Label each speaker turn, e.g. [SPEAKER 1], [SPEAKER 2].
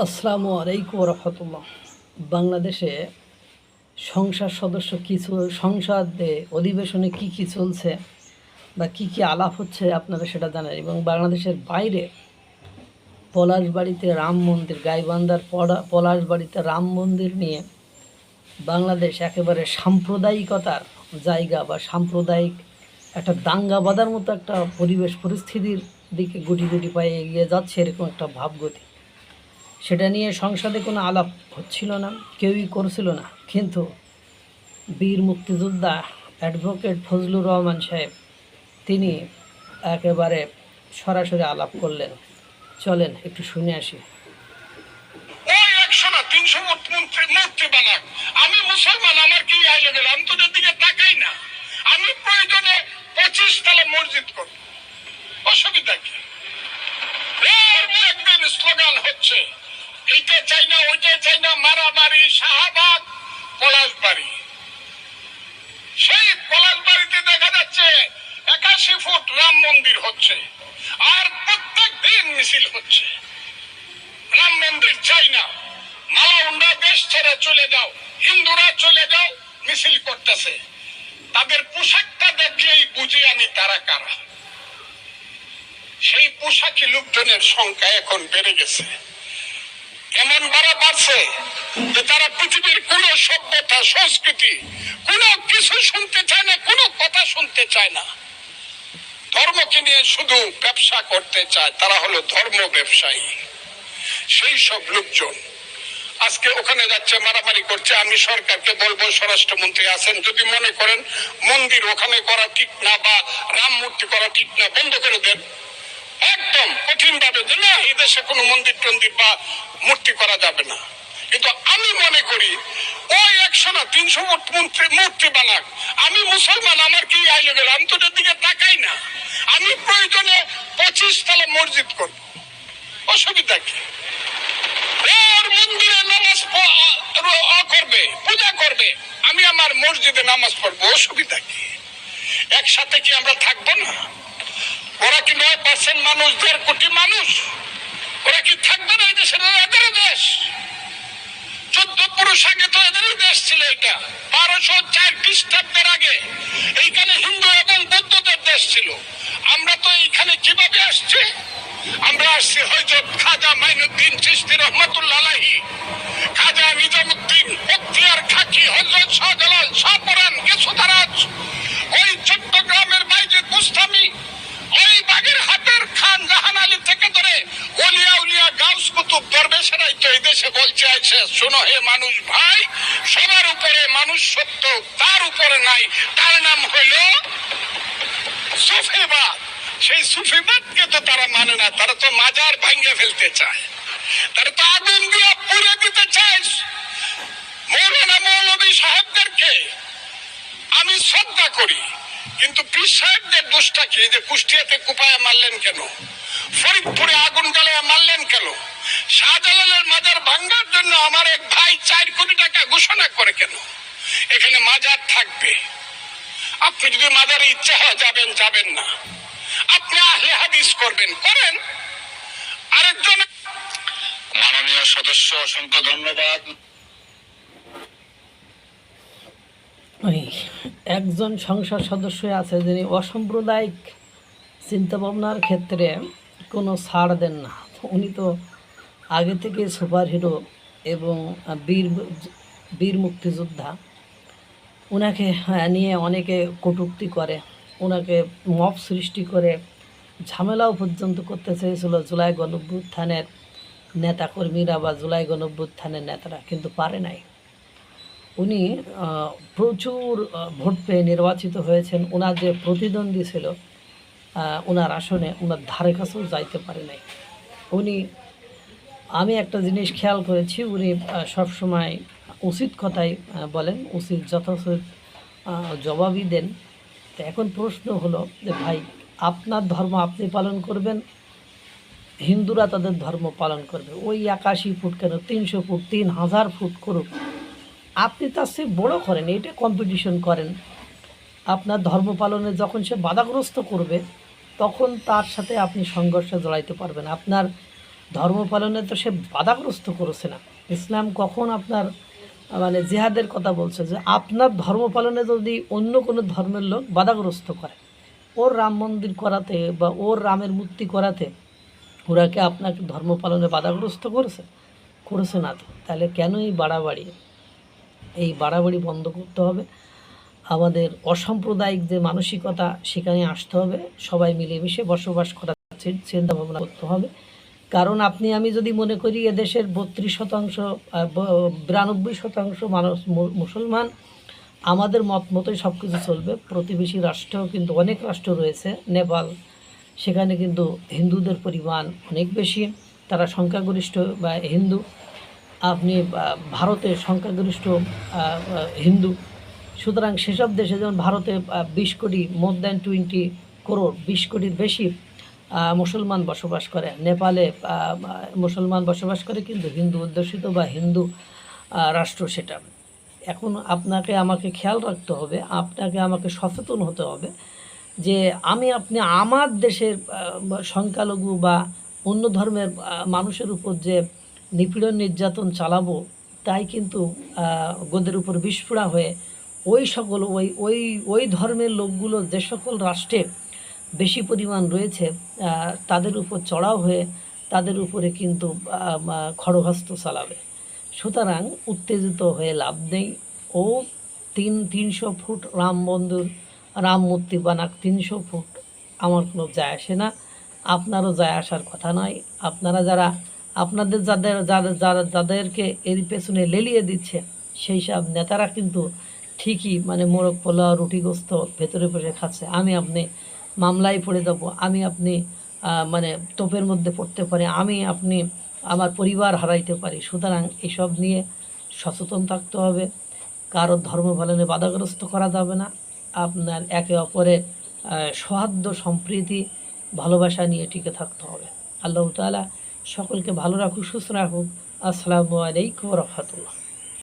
[SPEAKER 1] আসসালামু আলাইকুম রহমতুল্লাহ। বাংলাদেশে সংসদ সদস্য কিছু সংসদে অধিবেশনে কি চলছে বা কি আলাপ হচ্ছে আপনারা সেটা জানেন। এবং বাংলাদেশের বাইরে পলাশবাড়িতে রাম মন্দির, গাইবান্ধার পলাশবাড়িতে রাম মন্দির নিয়ে বাংলাদেশ একেবারে সাম্প্রদায়িকতার জায়গা বা সাম্প্রদায়িক একটা দাঙ্গা বাঁধার মতো একটা পরিস্থিতির দিকে গুটি গুটি পায়ে এগিয়ে যাচ্ছে, এরকম একটা ভাবগতি। সেটা নিয়ে সংসদে কোনো আলাপ হচ্ছিল না, কেউই করছিল না। কিন্তু বীর মুক্তিযোদ্ধা অ্যাডভোকেট ফজলুর রহমান সাহেব তিনি একেবারে সরাসরি আলাপ করলেন। চলেন একটু শুনে আসি।
[SPEAKER 2] ওই 100 না 300 মূর্তি বানাক, আমি মুসলমান, আমার কি আইলে গেল, আমি তোদের দিকে তাকাই না। আমি প্রয়োজনে 25 তলা মসজিদ করব, অসুবিধা কি? একদিন স্লোগান হচ্ছে এইটা চাই না ওইটা চাই না, মারামারি, শাহবাগ, পলাশবাড়ি। সেই পলাশবাড়িতে দেখা যাচ্ছে 81 ফুট রাম মন্দির হচ্ছে, আর প্রত্যেক দিন মিছিল হচ্ছে। রাম মন্দির চাই না, মালাউন্ডা দেশ ছেড়ে চলে যাও, হিন্দুরা চলে যাও, মিছিল করতেছে। তাদের পোশাকটা দেখলেই বুঝি আমি তারা কারা। সেই পোশাকি লোকজনের সংখ্যা এখন বেড়ে গেছে, এমন বাড়ছে যে তারা পৃথিবীর কোন সভ্যতা, সংস্কৃতি, কোনো কিছু শুনতে চায় না, কোনো কথা শুনতে চায় না। ধর্মকে নিয়ে শুধু ব্যবসা করতে চায়, তারা হলো ধর্ম ব্যবসায়ী। সেই সব লোকজন আজকে ওখানে যাচ্ছে, মারামারি করছে। আমি সরকারকে বলবো, স্বরাষ্ট্রমন্ত্রী আছেন, যদি মনে করেন মন্দির ওখানে করা ঠিক না বা রাম মূর্তি করা ঠিক না, বন্ধ করে দেন একদম কঠিন ভাবে, যে না এই দেশে কোনো মন্দির টন্দির বা মূর্তি করা যাবে না। কিন্তু আমি মনে করি ওই 100 না 300 মূর্তি বানাক, আমি মুসলমান, আমার কি আইলে গেল, আমি তোদের দিকে তাকাই না। আমি প্রয়োজনে 25 তলা মসজিদ করব, অসুবিধা কি? ওর মন্দিরে নামাজ করবে, পূজা করবে, আমি আমার মসজিদে নামাজ পড়বো, অসুবিধা কি? একসাথে কি আমরা থাকবো না? ওরা কি 9% মানুষ, 1.5 কোটি মানুষ, ওরা কি থাকবে না? এই দেশের এদের দেশ। 14 পুরুষ আগে তো এদেরই দেশ ছিল। এটা 1204 খ্রিস্টাব্দের আগে এইখানে হিন্দু এবং বৌদ্ধদের দেশ ছিল। আমরা তো এইখানে কিভাবে আসছি? আমরা আসছি হযরত খাজা মাইনুদ্দিন চিশতি রহমাতুল্লাহ আলাইহি, খাজা নিজামুদ্দিন বখতিয়ার খাকি, হযরত শাহজালাল, শাহপরান, কেশুদারাজ, ওই চট্টগ্রামের বাইজিদ বুস্তামি, ওই বাগেরহাটের খান জাহান আলী থেকে ধরে ওলিয়া উলিয়া গাউস কুতুব দরবেশেরাই তো এই দেশে বলছে আছে, শোনো হে মানুষ ভাই, সবার উপরে মানুষ সত্য, তার উপরে নাই, তার নাম হইল সুফিবাদ। সেই সুফিবাদকে তো তারা মানে না, তারা তো মাজার ভাঙিয়ে ফেলতে চায়, তারা তো আগুন দিয়ে পুড়ে দিতে চায়। মৌলানা মৌলভী সাহেবদেরকে আমি শ্রদ্ধা করি, কিন্তু পীর সাহেবদের দোষটা কি? যে কুষ্টিয়াতে কুপায় মারলেন কেন? ফরিদপুরে আগুন জ্বালায় মারলেন কেন? শাহজালালের মাজার ভাঙ্গার জন্য আমার এক ভাই 4 কোটি টাকা ঘোষণা করে কেন? এখানে মাজার থাকবে, আপনি যদি মাজারে ইচ্ছা হয় যাবেন, যাবেন না। আপনি আহলে হাদিস করবেন, করেন। আরেকজন মাননীয় সদস্য, অসংখ্য ধন্যবাদ।
[SPEAKER 1] ওই একজন সংসদ সদস্য আছে যিনি অসাম্প্রদায়িক চিন্তাভাবনার ক্ষেত্রে কোনো ছাড় দেন না। উনি তো আগে থেকে সুপারহিরো এবং বীর বীর মুক্তিযোদ্ধা। ওনাকে নিয়ে অনেকে কটূক্তি করে, ওনাকে মব সৃষ্টি করে ঝামেলাও পর্যন্ত করতে চেয়েছিল জুলাই গণঅভ্যুত্থানের নেতাকর্মীরা বা জুলাই গণঅভ্যুত্থানের নেতারা, কিন্তু পারে নাই। উনি প্রচুর ভোট পেয়ে নির্বাচিত হয়েছেন। ওনার যে প্রতিদ্বন্দ্বী ছিল ওনার আসনে, ওনার ধারে কাছেও যাইতে পারে নাই উনি। আমি একটা জিনিস খেয়াল করেছি, উনি সবসময় উচিত কথাই বলেন, উচিত যথোচিত জবাবই দেন। তো এখন প্রশ্ন হলো যে ভাই, আপনার ধর্ম আপনি পালন করবেন, হিন্দুরা তাদের ধর্ম পালন করবে। ওই 81 ফুট কেন, 300 ফুট, 3000 ফুট করুক, আপনি তার চেয়ে বড় করেন, এটা কম্পিটিশন করেন। আপনার ধর্ম পালনে যখন সে বাধাগ্রস্ত করবে, তখন তার সাথে আপনি সংঘর্ষে জড়াইতে পারবেন। আপনার ধর্ম পালনে তো সে বাধাগ্রস্ত করেছে না। ইসলাম কখন আপনার মানে জিহাদের কথা বলছে যে আপনার ধর্ম পালনে যদি অন্য কোনো ধর্মের লোক বাধাগ্রস্ত করে, ওর রাম মন্দির করাতে বা ওর রামের মূর্তি করাতে ওরা কি আপনাকে ধর্ম পালনে বাধাগ্রস্ত করেছে? করেছে না তো। তাহলে কেন এই বাড়াবাড়ি বন্ধ করতে হবে। আমাদের অসাম্প্রদায়িক যে মানসিকতা সেখানে আসতে হবে, সবাই মিলেমিশে বসবাস করার চিন্তা ভাবনা করতে হবে। কারণ আপনি আমি যদি মনে করি এদেশের 32% 92% মানুষ মুসলমান, আমাদের মত মতোই সব কিছু চলবে। প্রতিবেশী রাষ্ট্রেও কিন্তু অনেক রাষ্ট্র রয়েছে, নেপাল, সেখানে কিন্তু হিন্দুদের পরিমাণ অনেক বেশি, তারা সংখ্যাগরিষ্ঠ বা হিন্দু। আপনি ভারতে সংখ্যাগরিষ্ঠ হিন্দু। সুতরাং সেসব দেশে যেমন ভারতে 20 কোটি, মোর দ্যান 20 করোড়, 20 কোটির বেশি মুসলমান বসবাস করে। নেপালে মুসলমান বসবাস করে, কিন্তু হিন্দু অধ্যুষিত বা হিন্দু রাষ্ট্র সেটা। এখন আপনাকে আমাকে খেয়াল রাখতে হবে, আপনাকে আমাকে সচেতন হতে হবে যে আপনি আমার দেশের সংখ্যালঘু বা অন্য ধর্মের মানুষের উপর যে নিপীড়ন নির্যাতন চালাবো, তাই কিন্তু গোদের উপর বিস্ফোরা হয়ে ওই সকল ওই ধর্মের লোকগুলো যে সকল রাষ্ট্রে বেশি পরিমাণ রয়েছে তাদের উপর চড়াও হয়ে তাদের উপরে কিন্তু খড়গহস্ত চালাবে। সুতরাং উত্তেজিত হয়ে লাভ নেই। ও 300 ফুট রাম মূর্তি বানাক, 300 ফুট, আমার কোনো যায় আসে না, আপনারও যায় আসার কথা নয়। আপনারা যারা আপনাদের যাদেরকে এর পেছনে লেলিয়ে দিচ্ছে, সেই সব নেতারা কিন্তু ঠিকই মানে মোরগ পোলাও রুটিগ্রস্ত ভেতরে বসে খাচ্ছে। আপনি মামলায় পড়ে যাব, আপনি মানে তোপের মধ্যে পড়তে পারি, আপনি আমার পরিবার হারাইতে পারি। সুতরাং এসব নিয়ে সচেতন থাকতে হবে। কারো ধর্ম পালনে বাধাগ্রস্ত করা যাবে না। আপনার একে অপরের সৌহার্দ্য সম্প্রীতি ভালোবাসা নিয়ে টিকে থাকতে হবে। আল্লাহ তাআলা সকলকে ভালো রাখুক, সুস্থ রাখুক। আসসালামু আলাইকুম ওয়া রাহমাতুল্লাহ।